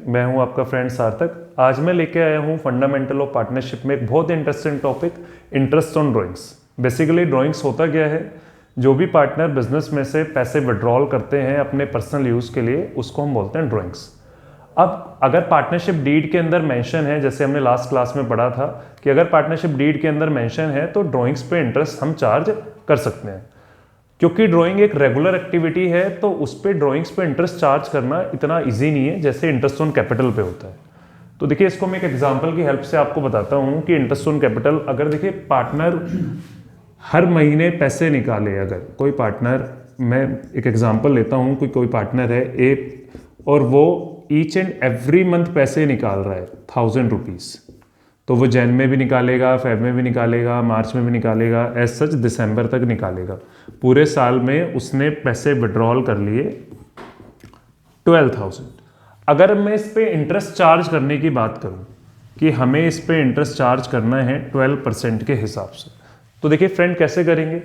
मैं हूं आपका फ्रेंड सार्थक। आज मैं लेके आया हूं फंडामेंटल ऑफ पार्टनरशिप में एक बहुत interesting topic, interest on drawings. Basically drawings होता क्या है, जो भी पार्टनर बिजनेस में से पैसे विड्रॉल करते हैं अपने पर्सनल यूज़ के लिए, उसको हम बोलते हैं ड्राइंग्स। अब अगर पार्टनरशिप डीड के अंदर मेंशन है, जैसे हमने लास्ट क्लास में पढ़ा था कि अगर पार्टनरशिप डीड के अंदर मेंशन है तो ड्राइंग्स पे इंटरेस्ट हम चार्ज कर सकते हैं। क्योंकि ड्राइंग एक रेगुलर एक्टिविटी है तो उस पर ड्राइंग्स पे इंटरेस्ट चार्ज करना इतना इजी नहीं है जैसे इंटरेस्ट ऑन कैपिटल पे होता है। तो देखिए, इसको मैं एक एग्जांपल की हेल्प से आपको बताता हूँ कि इंटरेस्ट ऑन कैपिटल, अगर देखिए पार्टनर हर महीने पैसे निकाले, अगर कोई पार्टनर, मैं एक एग्जांपल लेता हूँ कि कोई पार्टनर है ए और वो ईच एंड एवरी मंथ पैसे निकाल रहा है 1000 रुपीज़, तो वो जैन में भी निकालेगा, फेब में भी निकालेगा, मार्च में भी निकालेगा, एज सच दिसंबर तक निकालेगा। पूरे साल में उसने पैसे विड्रॉल कर लिए 12,000। अगर मैं इस पे इंटरेस्ट चार्ज करने की बात करूं कि हमें इस पे इंटरेस्ट चार्ज करना है 12% के हिसाब से, तो देखिए फ्रेंड कैसे करेंगे।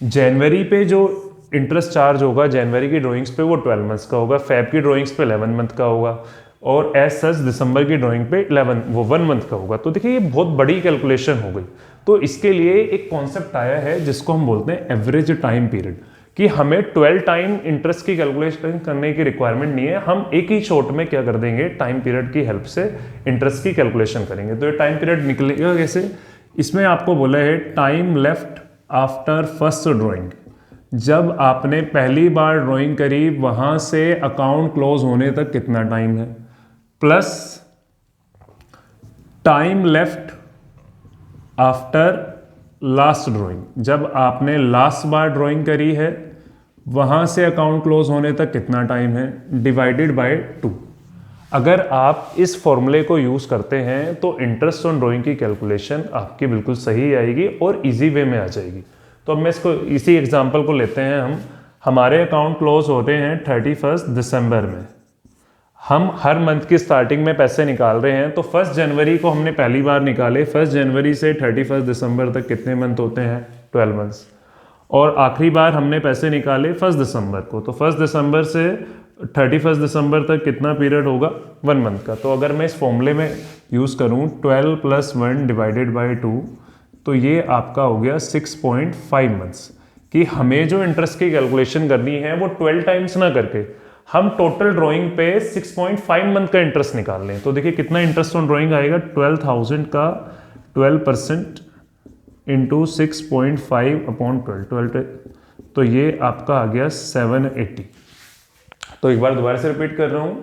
जनवरी पे जो इंटरेस्ट चार्ज होगा जनवरी की ड्राइंग्स पे वो 12 मंथ्स का होगा, फेब की ड्राइंग्स पे 11 मंथ का होगा और एज सच दिसंबर की ड्राइंग पे 1 मंथ का होगा। तो देखिए ये बहुत बड़ी कैलकुलेशन हो गई। तो इसके लिए एक कॉन्सेप्ट आया है जिसको हम बोलते हैं एवरेज टाइम पीरियड, कि हमें 12 टाइम इंटरेस्ट की कैलकुलेशन करने की रिक्वायरमेंट नहीं है, हम एक ही शॉट में क्या कर देंगे, टाइम पीरियड की हेल्प से इंटरेस्ट की कैलकुलेशन करेंगे। तो ये टाइम पीरियड निकलेगा कैसे, इसमें आपको बोला है time left after first drawing. जब आपने पहली बार ड्राइंग करी वहां से अकाउंट क्लोज होने तक कितना टाइम है, plus time left after last drawing, जब आपने लास्ट बार ड्राइंग करी है वहां से अकाउंट क्लोज होने तक कितना टाइम है, डिवाइडेड बाय 2। अगर आप इस फॉर्मूले को यूज करते हैं तो इंटरेस्ट ऑन ड्राइंग की कैलकुलेशन आपकी बिल्कुल सही आएगी और इजी वे में आ जाएगी। तो अब मैं इसको, इसी एग्जांपल को लेते हैं हमारे अकाउंट क्लोज होते हैं 31 दिसंबर में, हम हर मंथ की स्टार्टिंग में पैसे निकाल रहे हैं। तो 1 जनवरी को हमने पहली बार निकाले, 1 जनवरी से 31 दिसंबर तक कितने मंथ होते हैं, 12 मंथ्स। और आखिरी बार हमने पैसे निकाले 1 दिसंबर को, तो 1 दिसंबर से 31 दिसंबर तक कितना पीरियड होगा, 1 मंथ का। तो अगर मैं इस फॉर्मूले में यूज़ करूँ 12 + 1 डिवाइडेड बाई 2, तो ये आपका हो गया 6.5 मंथ्स। कि हमें जो इंटरेस्ट की कैलकुलेशन करनी है वो 12 टाइम्स ना करके हम टोटल ड्राइंग पे 6.5 मंथ का इंटरेस्ट निकाल लें। तो देखिए कितना इंटरेस्ट ऑन ड्राइंग आएगा, 12,000 का 12% इंटू 6.5/12, तो ये आपका आ गया 780। तो एक बार दोबारा से रिपीट कर रहा हूँ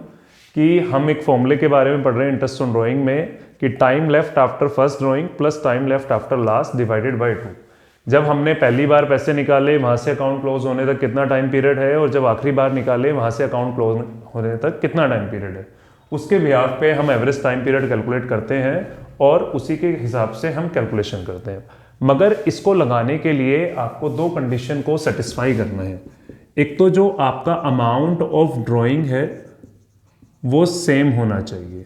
कि हम एक फॉर्मूले के बारे में पढ़ रहे हैं इंटरेस्ट ऑन ड्राइंग में, कि time left after first drawing plus time left after last divided by 2। जब हमने पहली बार पैसे निकाले वहां से अकाउंट क्लोज होने तक कितना टाइम पीरियड है, और जब आखिरी बार निकाले वहां से अकाउंट क्लोज होने तक कितना टाइम पीरियड है, उसके बिहाफ पे हम एवरेज टाइम पीरियड कैलकुलेट करते हैं और उसी के हिसाब से हम कैलकुलेशन करते हैं। मगर इसको लगाने के लिए आपको 2 कंडीशन को सेटिस्फाई करना है। एक तो जो आपका अमाउंट ऑफ ड्रॉइंग है वो सेम होना चाहिए।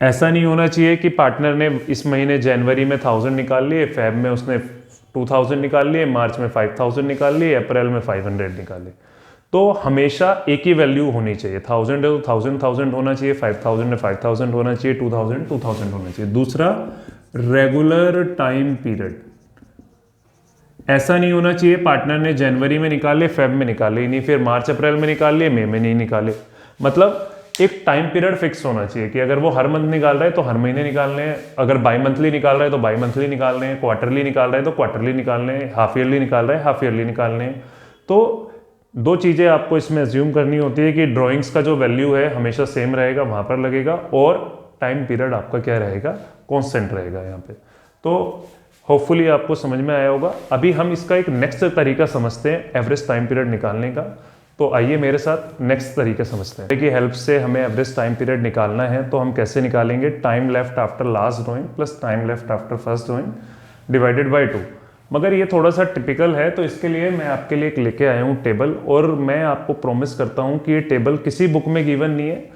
ऐसा नहीं होना चाहिए कि पार्टनर ने इस महीने जनवरी में 1000 निकाल लिए, फेब में उसने 2000 निकाल लिए, मार्च में 5000 निकाल लिए, अप्रैल में 500 निकाले। तो हमेशा एक ही वैल्यू होनी चाहिए, 1000 है तो 1000 होना चाहिए, 5000 है 5000 होना चाहिए, 2000 होना चाहिए। दूसरा, रेगुलर टाइम पीरियड। ऐसा नहीं होना चाहिए पार्टनर ने जनवरी में निकाले, फेब में निकाले ही नहीं, फिर मार्च अप्रैल में निकाल लिए, मई में नहीं निकाले। मतलब एक टाइम पीरियड फिक्स होना चाहिए कि अगर वो हर मंथ निकाल रहा है तो हर महीने निकालने हैं, अगर बाई मंथली निकाल रहा है तो बाई मंथली निकालने हैं, क्वार्टरली निकाल रहा है तो क्वार्टरली निकालने हैं, हाफ ईयरली निकाल रहा है हाफ ईयरली निकालने हैं। तो 2 चीज़ें आपको इसमें एज्यूम करनी होती है कि ड्राइंग्स का जो वैल्यू है हमेशा सेम रहेगा, वहाँ पर लगेगा, और टाइम पीरियड आपका क्या रहेगा, कॉन्स्टेंट रहेगा यहाँ पे। तो होपफुली आपको समझ में आया होगा। अभी हम इसका एक नेक्स्ट तरीका समझते हैं एवरेज टाइम पीरियड निकालने का। तो आइए मेरे साथ नेक्स्ट तरीके समझते हैं कि हेल्प से हमें एवरेज टाइम पीरियड निकालना है। तो हम कैसे निकालेंगे, time left after last drawing plus time left after first drawing divided by 2। मगर ये थोड़ा सा टिपिकल है, तो इसके लिए मैं आपके लिए एक लेके आया हूँ टेबल, और मैं आपको प्रॉमिस करता हूँ कि ये टेबल किसी बुक में गिवन नहीं है,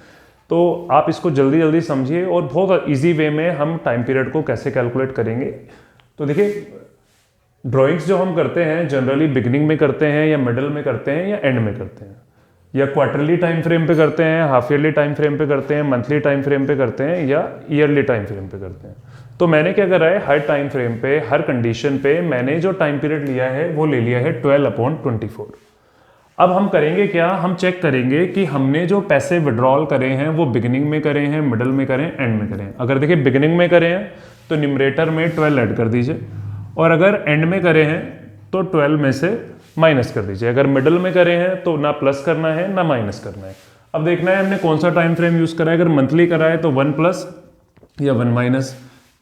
तो आप इसको जल्दी जल्दी समझिए और बहुत ईजी वे में हम टाइम पीरियड को कैसे कैलकुलेट करेंगे। तो देखिए, ड्राइंग्स जो हम करते हैं जनरली बिगिनिंग में करते हैं या मिडल में करते हैं या एंड में करते हैं। या क्वार्टरली टाइम फ्रेम पे करते हैं, हाफ ईयरली टाइम फ्रेम पे करते हैं, मंथली टाइम फ्रेम पे करते हैं, या ईयरली टाइम फ्रेम पे करते हैं। तो मैंने क्या करा है, हर टाइम फ्रेम पे, हर कंडीशन पे मैंने जो टाइम पीरियड लिया है वो ले लिया है 12/24। अब हम करेंगे क्या, हम चेक करेंगे कि हमने जो पैसे विड्रॉल करे हैं वो बिगिनिंग में करे हैं, मिडल में करें, एंड में करें। अगर देखिए बिगिनिंग में करे हैं तो न्यूमरेटर में 12 ऐड कर दीजिए, और अगर एंड में करे हैं तो 12 में से माइनस कर दीजिए। अगर मिडल में करे हैं तो ना प्लस करना है ना माइनस करना है। अब देखना है हमने कौन सा टाइम फ्रेम यूज करा है। अगर मंथली करा है तो 1 प्लस या 1 माइनस,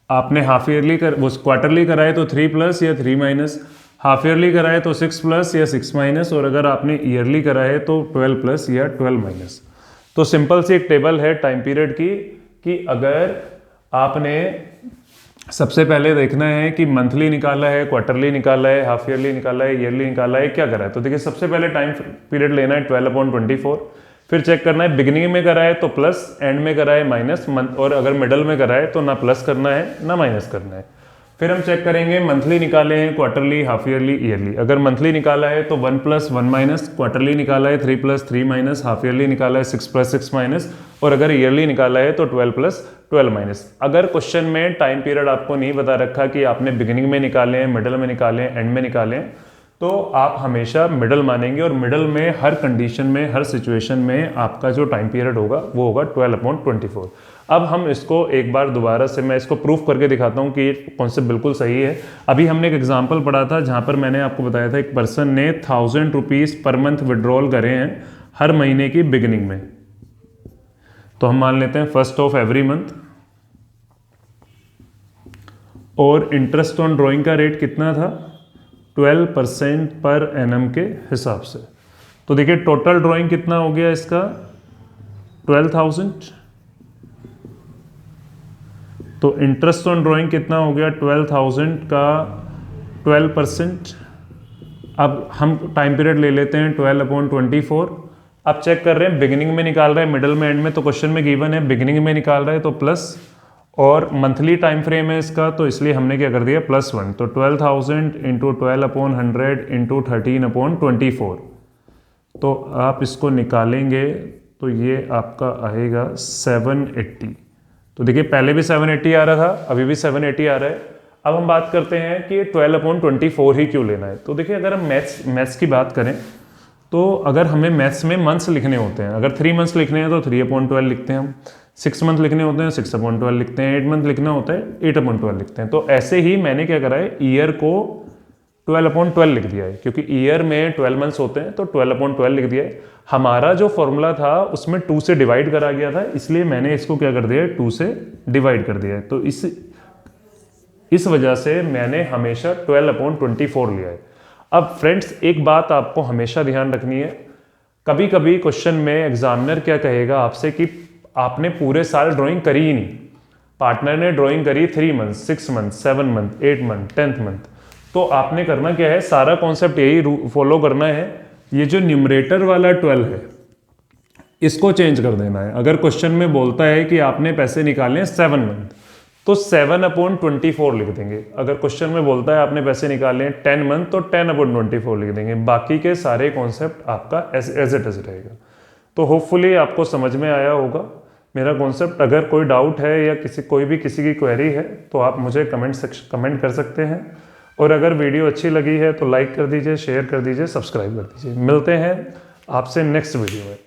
आपने हाफ ईयरली वो क्वार्टरली करा है तो 3 प्लस या 3 माइनस, हाफ ईयरली करा है तो 6 प्लस या 6 माइनस, और अगर आपने ईयरली करा है तो 12 प्लस या 12 माइनस। तो सिंपल सी एक टेबल है टाइम पीरियड की, कि अगर आपने सबसे पहले देखना है कि मंथली निकाला है, क्वार्टरली निकाला है, हाफ ईयरली निकाला है, ईयरली निकाला है, क्या करा है। तो देखिए सबसे पहले टाइम पीरियड लेना है 12/24, फिर चेक करना है बिगिनिंग में करा है तो प्लस, एंड में करा है माइनस, और अगर मिडल में करा है तो ना प्लस करना है ना माइनस करना है। फिर हम चेक करेंगे मंथली निकाले हैं, क्वार्टरली, हाफ ईयरली, ईयरली। अगर मंथली निकाला है तो 1 प्लस 1 माइनस, क्वार्टरली निकाला है 3 प्लस 3 माइनस, हाफ ईयरली निकाला है 6 प्लस 6 माइनस, और अगर ईयरली निकाला है तो 12 प्लस 12 माइनस। अगर क्वेश्चन में टाइम पीरियड आपको नहीं बता रखा कि आपने बिगिनिंग में निकाले हैं, मिडल में निकाले हैं, एंड में निकाले हैं, तो आप हमेशा मिडल मानेंगे, और मिडल में हर कंडीशन में, हर सिचुएशन में आपका जो टाइम पीरियड होगा वो होगा 12/24। अब हम इसको एक बार दोबारा से मैं इसको प्रूफ करके दिखाता हूँ कि ये कॉन्सेप्ट बिल्कुल सही है। अभी हमने एक एग्जांपल पढ़ा था जहाँ पर मैंने आपको बताया था एक पर्सन ने 1000 रुपीज़ पर मंथ विड्रॉल करे हैं हर महीने की बिगिनिंग में। तो हम मान लेते हैं 1st ऑफ एवरी मंथ, और इंटरेस्ट ऑन ड्रॉइंग का रेट कितना था, 12% पर एनम के हिसाब से। तो देखिए टोटल ड्राइंग कितना हो गया इसका, 12,000। तो इंटरेस्ट ऑन ड्राइंग कितना हो गया, 12,000 का 12%। अब हम टाइम पीरियड ले लेते हैं 12/24। अब चेक कर रहे हैं बिगिनिंग में निकाल रहे हैं, मिडल में, एंड में। तो क्वेश्चन में गिवन है बिगिनिंग में निकाल रहे हैं तो प्लस, और मंथली टाइम फ्रेम है इसका, तो इसलिए हमने क्या कर दिया +1। तो 12,000 इंटू 12/100 इंटू 13/24। तो आप इसको निकालेंगे तो ये आपका आएगा 780। तो देखिए पहले भी 780 आ रहा था, अभी भी 780 आ रहा है। अब हम बात करते हैं कि 12/24 ही क्यों लेना है। तो देखिए अगर हम मैथ्स की बात करें तो अगर हमें मैथ्स में मंथ्स लिखने होते हैं, अगर 3 मंथ्स लिखने हैं तो 3/12 लिखते हैं हम, 6 मंथ लिखने होते हैं 6/12 लिखते हैं, 8 मंथ लिखना होता है 8/12 लिखते हैं। तो ऐसे ही मैंने क्या करा है, ईयर को 12/12 लिख दिया है, क्योंकि ईयर में 12 मंथ्स होते हैं तो 12/12 लिख दिया है। हमारा जो फॉर्मूला था उसमें 2 से डिवाइड करा गया था, इसलिए मैंने इसको क्या कर दिया है, 2 से डिवाइड कर दिया है। तो इस वजह से मैंने हमेशा 12/24 लिया है। अब फ्रेंड्स एक बात आपको हमेशा ध्यान रखनी है, कभी कभी क्वेश्चन में एग्जामिनर क्या कहेगा आपसे कि आपने पूरे साल ड्राइंग करी ही नहीं, पार्टनर ने ड्राइंग करी 3 month, 6 month, 7 month, 8 month, 10th month. तो आपने करना क्या है, सारा कॉन्सेप्ट यही फॉलो करना है, ये जो न्यूमरेटर वाला 12 है इसको चेंज कर देना है। अगर क्वेश्चन में बोलता है कि आपने पैसे निकाले हैं 7 मंथ, तो 7/24 लिख देंगे। अगर क्वेश्चन में बोलता है आपने पैसे निकाले हैं 10 मंथ, तो 10/24 लिख देंगे। बाकी के सारे कॉन्सेप्ट आपका एज इट इज रहेगा। तो होपफुली आपको समझ में आया होगा मेरा कॉन्सेप्ट। अगर कोई डाउट है या कोई की क्वेरी है तो आप मुझे कमेंट कर सकते हैं, और अगर वीडियो अच्छी लगी है तो लाइक कर दीजिए, शेयर कर दीजिए, सब्सक्राइब कर दीजिए। मिलते हैं आपसे नेक्स्ट वीडियो में।